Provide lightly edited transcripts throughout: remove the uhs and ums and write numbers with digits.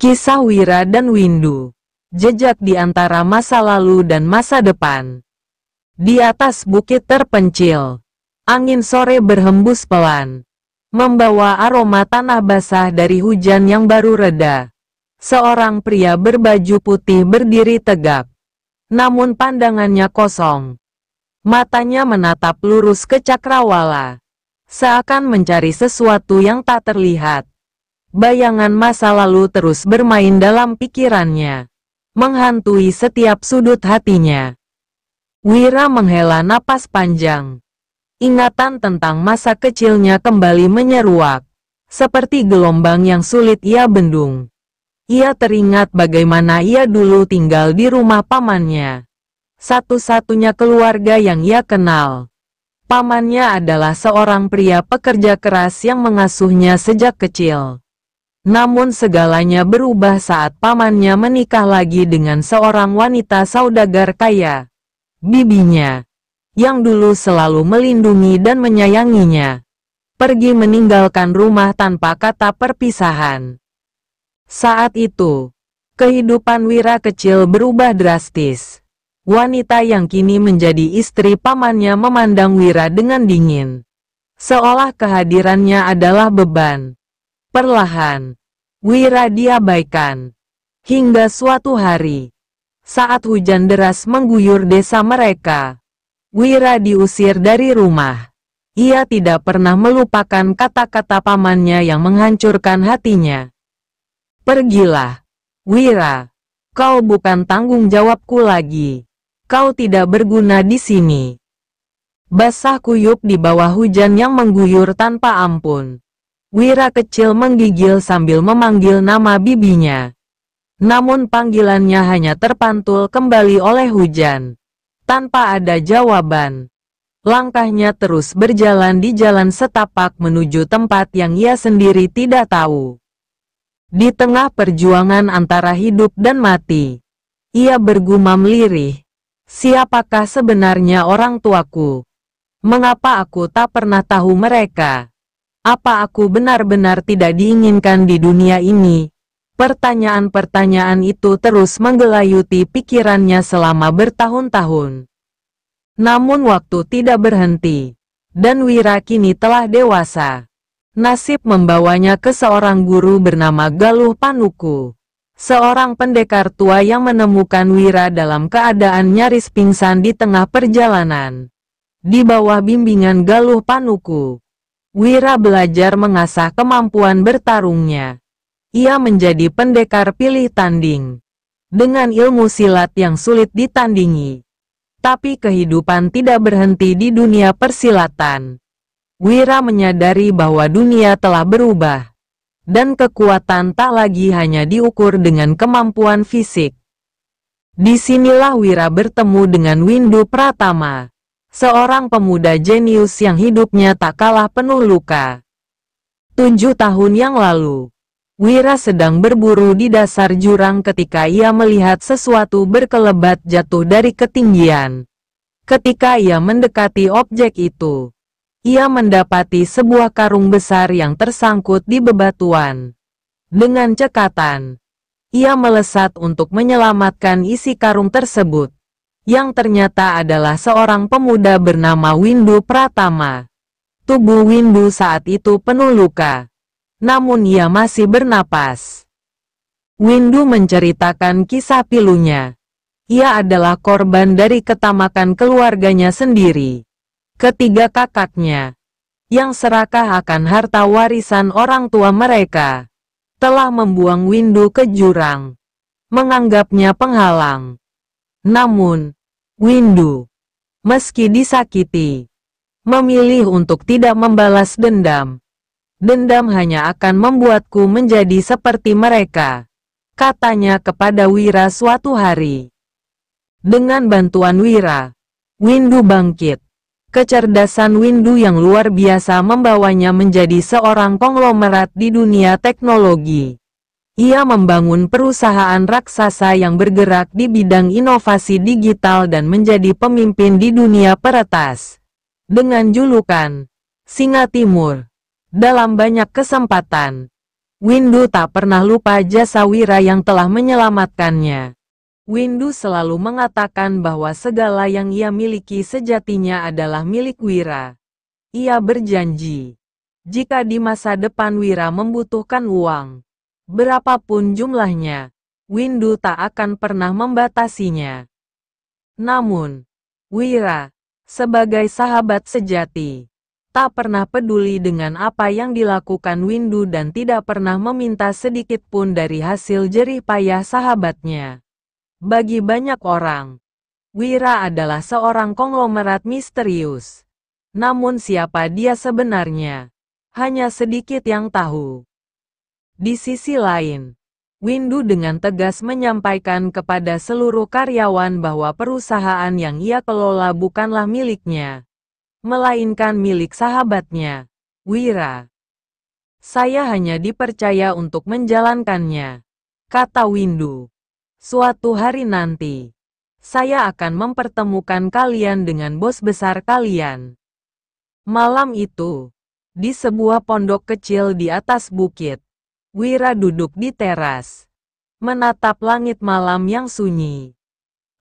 Kisah Wira dan Windu. Jejak di antara masa lalu dan masa depan. Di atas bukit terpencil, angin sore berhembus pelan, membawa aroma tanah basah dari hujan yang baru reda. Seorang pria berbaju putih berdiri tegak, namun pandangannya kosong. Matanya menatap lurus ke cakrawala, seakan mencari sesuatu yang tak terlihat. Bayangan masa lalu terus bermain dalam pikirannya, menghantui setiap sudut hatinya. Wira menghela napas panjang. Ingatan tentang masa kecilnya kembali menyeruak, seperti gelombang yang sulit ia bendung. Ia teringat bagaimana ia dulu tinggal di rumah pamannya, satu-satunya keluarga yang ia kenal. Pamannya adalah seorang pria pekerja keras yang mengasuhnya sejak kecil. Namun segalanya berubah saat pamannya menikah lagi dengan seorang wanita saudagar kaya, bibinya, yang dulu selalu melindungi dan menyayanginya, pergi meninggalkan rumah tanpa kata perpisahan. Saat itu, kehidupan Wira kecil berubah drastis. Wanita yang kini menjadi istri pamannya memandang Wira dengan dingin, seolah kehadirannya adalah beban. Perlahan, Wira diabaikan. Hingga suatu hari, saat hujan deras mengguyur desa mereka, Wira diusir dari rumah. Ia tidak pernah melupakan kata-kata pamannya yang menghancurkan hatinya. "Pergilah, Wira. Kau bukan tanggung jawabku lagi. Kau tidak berguna di sini." Basah kuyup di bawah hujan yang mengguyur tanpa ampun, Wira kecil menggigil sambil memanggil nama bibinya. Namun panggilannya hanya terpantul kembali oleh hujan. Tanpa ada jawaban, langkahnya terus berjalan di jalan setapak menuju tempat yang ia sendiri tidak tahu. Di tengah perjuangan antara hidup dan mati, ia bergumam lirih. "Siapakah sebenarnya orang tuaku? Mengapa aku tak pernah tahu mereka? Apa aku benar-benar tidak diinginkan di dunia ini?" Pertanyaan-pertanyaan itu terus menggelayuti pikirannya selama bertahun-tahun. Namun waktu tidak berhenti, dan Wira kini telah dewasa. Nasib membawanya ke seorang guru bernama Galuh Panuku, seorang pendekar tua yang menemukan Wira dalam keadaan nyaris pingsan di tengah perjalanan. Di bawah bimbingan Galuh Panuku, Wira belajar mengasah kemampuan bertarungnya. Ia menjadi pendekar pilih tanding, dengan ilmu silat yang sulit ditandingi. Tapi kehidupan tidak berhenti di dunia persilatan. Wira menyadari bahwa dunia telah berubah, dan kekuatan tak lagi hanya diukur dengan kemampuan fisik. Disinilah Wira bertemu dengan Windu Pratama, seorang pemuda jenius yang hidupnya tak kalah penuh luka. 7 tahun yang lalu, Wira sedang berburu di dasar jurang ketika ia melihat sesuatu berkelebat jatuh dari ketinggian. Ketika ia mendekati objek itu, ia mendapati sebuah karung besar yang tersangkut di bebatuan. Dengan cekatan, ia melesat untuk menyelamatkan isi karung tersebut, yang ternyata adalah seorang pemuda bernama Windu Pratama. Tubuh Windu saat itu penuh luka, namun ia masih bernapas. Windu menceritakan kisah pilunya. Ia adalah korban dari ketamakan keluarganya sendiri. Ketiga kakaknya, yang serakah akan harta warisan orang tua mereka, telah membuang Windu ke jurang, menganggapnya penghalang. Namun, Windu, meski disakiti, memilih untuk tidak membalas dendam. "Dendam hanya akan membuatku menjadi seperti mereka," katanya kepada Wira suatu hari. Dengan bantuan Wira, Windu bangkit. Kecerdasan Windu yang luar biasa membawanya menjadi seorang konglomerat di dunia teknologi. Ia membangun perusahaan raksasa yang bergerak di bidang inovasi digital dan menjadi pemimpin di dunia peretas. Dengan julukan Singa Timur, dalam banyak kesempatan, Windu tak pernah lupa jasa Wira yang telah menyelamatkannya. Windu selalu mengatakan bahwa segala yang ia miliki sejatinya adalah milik Wira. Ia berjanji, jika di masa depan Wira membutuhkan uang, berapapun jumlahnya, Windu tak akan pernah membatasinya. Namun, Wira, sebagai sahabat sejati, tak pernah peduli dengan apa yang dilakukan Windu dan tidak pernah meminta sedikit pun dari hasil jerih payah sahabatnya. Bagi banyak orang, Wira adalah seorang konglomerat misterius. Namun siapa dia sebenarnya? Hanya sedikit yang tahu. Di sisi lain, Windu dengan tegas menyampaikan kepada seluruh karyawan bahwa perusahaan yang ia kelola bukanlah miliknya, melainkan milik sahabatnya, Wira. Saya hanya dipercaya untuk menjalankannya, kata Windu. Suatu hari nanti, saya akan mempertemukan kalian dengan bos besar kalian. Malam itu, di sebuah pondok kecil di atas bukit, Wira duduk di teras, menatap langit malam yang sunyi.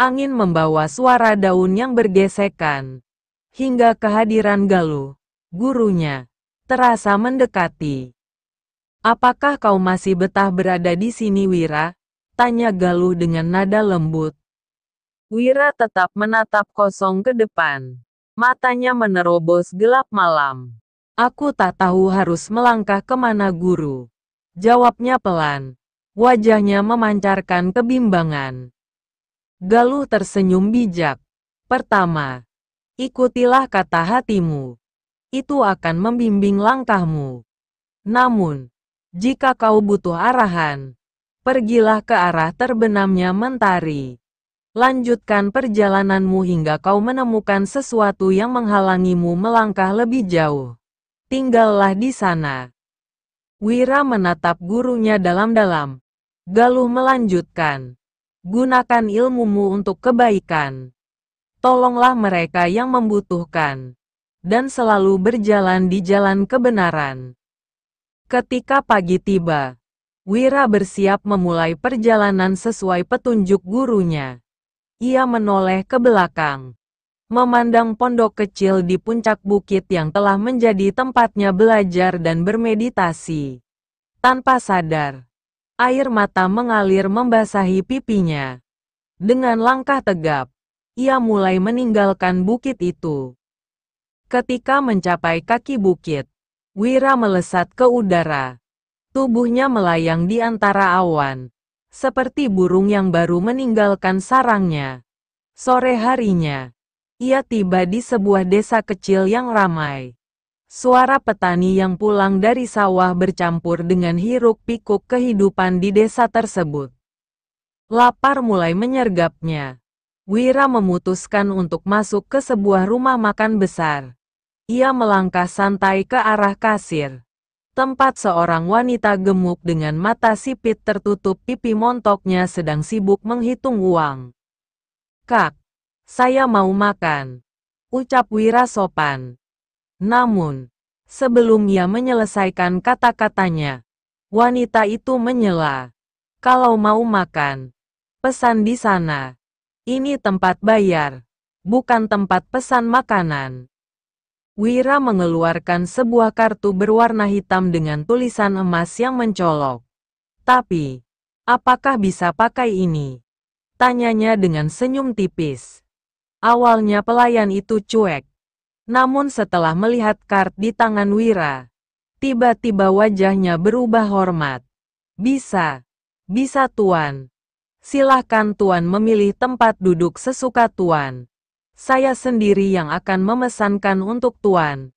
Angin membawa suara daun yang bergesekan, hingga kehadiran Galuh, gurunya, terasa mendekati. Apakah kau masih betah berada di sini, Wira? Tanya Galuh dengan nada lembut. Wira tetap menatap kosong ke depan. Matanya menerobos gelap malam. Aku tak tahu harus melangkah kemana, guru. Jawabnya pelan. Wajahnya memancarkan kebimbangan. Galuh tersenyum bijak. Pertama, ikutilah kata hatimu. Itu akan membimbing langkahmu. Namun, jika kau butuh arahan, pergilah ke arah terbenamnya mentari. Lanjutkan perjalananmu hingga kau menemukan sesuatu yang menghalangimu melangkah lebih jauh. Tinggallah di sana. Wira menatap gurunya dalam-dalam. Galuh melanjutkan. Gunakan ilmumu untuk kebaikan. Tolonglah mereka yang membutuhkan. Dan selalu berjalan di jalan kebenaran. Ketika pagi tiba, Wira bersiap memulai perjalanan sesuai petunjuk gurunya. Ia menoleh ke belakang, memandang pondok kecil di puncak bukit yang telah menjadi tempatnya belajar dan bermeditasi. Tanpa sadar, air mata mengalir membasahi pipinya. Dengan langkah tegap, ia mulai meninggalkan bukit itu. Ketika mencapai kaki bukit, Wira melesat ke udara. Tubuhnya melayang di antara awan, seperti burung yang baru meninggalkan sarangnya. Sore harinya, ia tiba di sebuah desa kecil yang ramai. Suara petani yang pulang dari sawah bercampur dengan hiruk-pikuk kehidupan di desa tersebut. Lapar mulai menyergapnya. Wira memutuskan untuk masuk ke sebuah rumah makan besar. Ia melangkah santai ke arah kasir, tempat seorang wanita gemuk dengan mata sipit tertutup pipi montoknya sedang sibuk menghitung uang. "Kak, saya mau makan," ucap Wira sopan. Namun, sebelum ia menyelesaikan kata-katanya, wanita itu menyela. "Kalau mau makan, pesan di sana. Ini tempat bayar, bukan tempat pesan makanan." Wira mengeluarkan sebuah kartu berwarna hitam dengan tulisan emas yang mencolok. "Tapi, apakah bisa pakai ini?" tanyanya dengan senyum tipis. Awalnya pelayan itu cuek. Namun setelah melihat kart di tangan Wira, tiba-tiba wajahnya berubah hormat. "Bisa. Bisa, Tuan. Silahkan Tuan memilih tempat duduk sesuka Tuan. Saya sendiri yang akan memesankan untuk Tuan.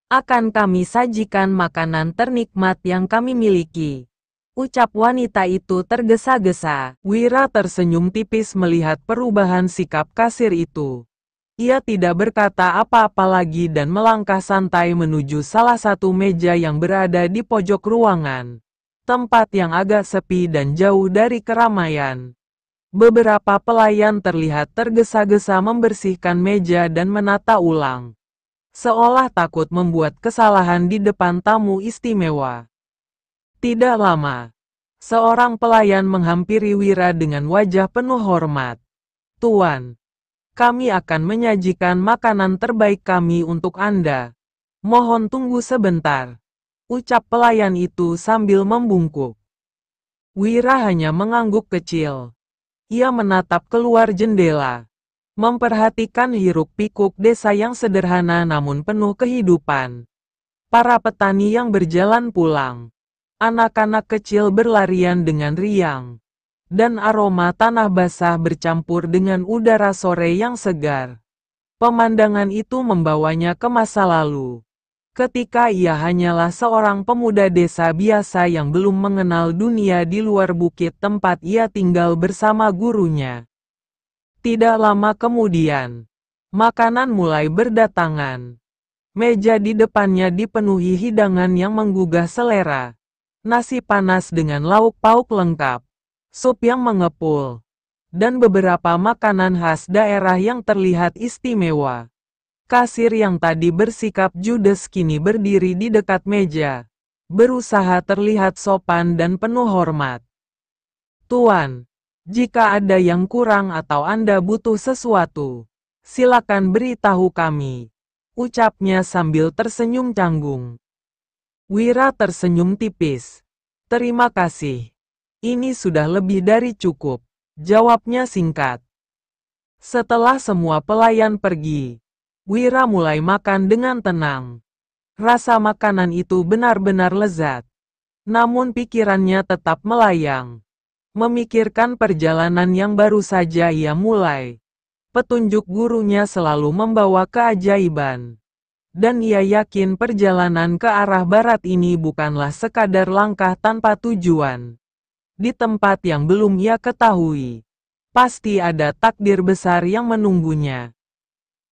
Akan kami sajikan makanan ternikmat yang kami miliki," ucap wanita itu tergesa-gesa. Wira tersenyum tipis melihat perubahan sikap kasir itu. Ia tidak berkata apa-apa lagi dan melangkah santai menuju salah satu meja yang berada di pojok ruangan. Tempat yang agak sepi dan jauh dari keramaian. Beberapa pelayan terlihat tergesa-gesa membersihkan meja dan menata ulang, seolah takut membuat kesalahan di depan tamu istimewa. Tidak lama, seorang pelayan menghampiri Wira dengan wajah penuh hormat. "Tuan, kami akan menyajikan makanan terbaik kami untuk Anda. Mohon tunggu sebentar," ucap pelayan itu sambil membungkuk. Wira hanya mengangguk kecil. Ia menatap keluar jendela, memperhatikan hiruk-pikuk desa yang sederhana namun penuh kehidupan. Para petani yang berjalan pulang, anak-anak kecil berlarian dengan riang, dan aroma tanah basah bercampur dengan udara sore yang segar. Pemandangan itu membawanya ke masa lalu, ketika ia hanyalah seorang pemuda desa biasa yang belum mengenal dunia di luar bukit tempat ia tinggal bersama gurunya. Tidak lama kemudian, makanan mulai berdatangan. Meja di depannya dipenuhi hidangan yang menggugah selera. Nasi panas dengan lauk pauk lengkap, sup yang mengepul, dan beberapa makanan khas daerah yang terlihat istimewa. Kasir yang tadi bersikap judes kini berdiri di dekat meja, berusaha terlihat sopan dan penuh hormat. "Tuan, jika ada yang kurang atau Anda butuh sesuatu, silakan beritahu kami," ucapnya sambil tersenyum canggung. Wira tersenyum tipis. "Terima kasih. Ini sudah lebih dari cukup," jawabnya singkat. Setelah semua pelayan pergi, Wira mulai makan dengan tenang. Rasa makanan itu benar-benar lezat. Namun pikirannya tetap melayang, memikirkan perjalanan yang baru saja ia mulai. Petunjuk gurunya selalu membawa keajaiban. Dan ia yakin perjalanan ke arah barat ini bukanlah sekadar langkah tanpa tujuan. Di tempat yang belum ia ketahui, pasti ada takdir besar yang menunggunya.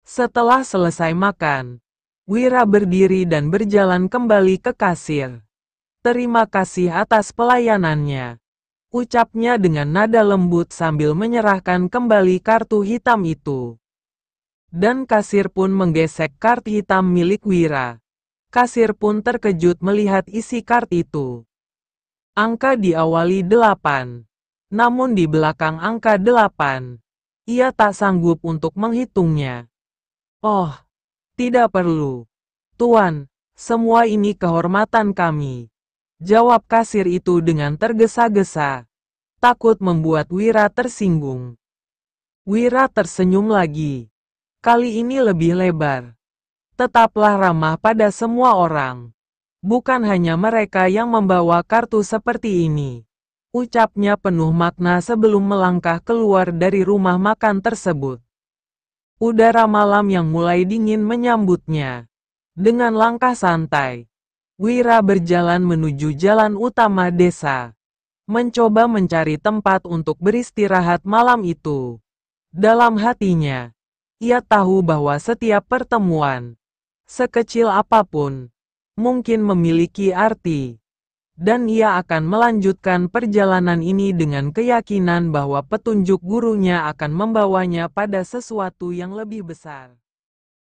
Setelah selesai makan, Wira berdiri dan berjalan kembali ke kasir. "Terima kasih atas pelayanannya," ucapnya dengan nada lembut sambil menyerahkan kembali kartu hitam itu. Dan kasir pun menggesek kartu hitam milik Wira. Kasir pun terkejut melihat isi kartu itu. Angka diawali 8. Namun di belakang angka 8, ia tak sanggup untuk menghitungnya. "Oh, tidak perlu, Tuan, semua ini kehormatan kami," jawab kasir itu dengan tergesa-gesa, takut membuat Wira tersinggung. Wira tersenyum lagi. Kali ini lebih lebar. "Tetaplah ramah pada semua orang. Bukan hanya mereka yang membawa kartu seperti ini," ucapnya penuh makna sebelum melangkah keluar dari rumah makan tersebut. Udara malam yang mulai dingin menyambutnya. Dengan langkah santai, Wira berjalan menuju jalan utama desa, mencoba mencari tempat untuk beristirahat malam itu. Dalam hatinya, ia tahu bahwa setiap pertemuan, sekecil apapun, mungkin memiliki arti. Dan ia akan melanjutkan perjalanan ini dengan keyakinan bahwa petunjuk gurunya akan membawanya pada sesuatu yang lebih besar.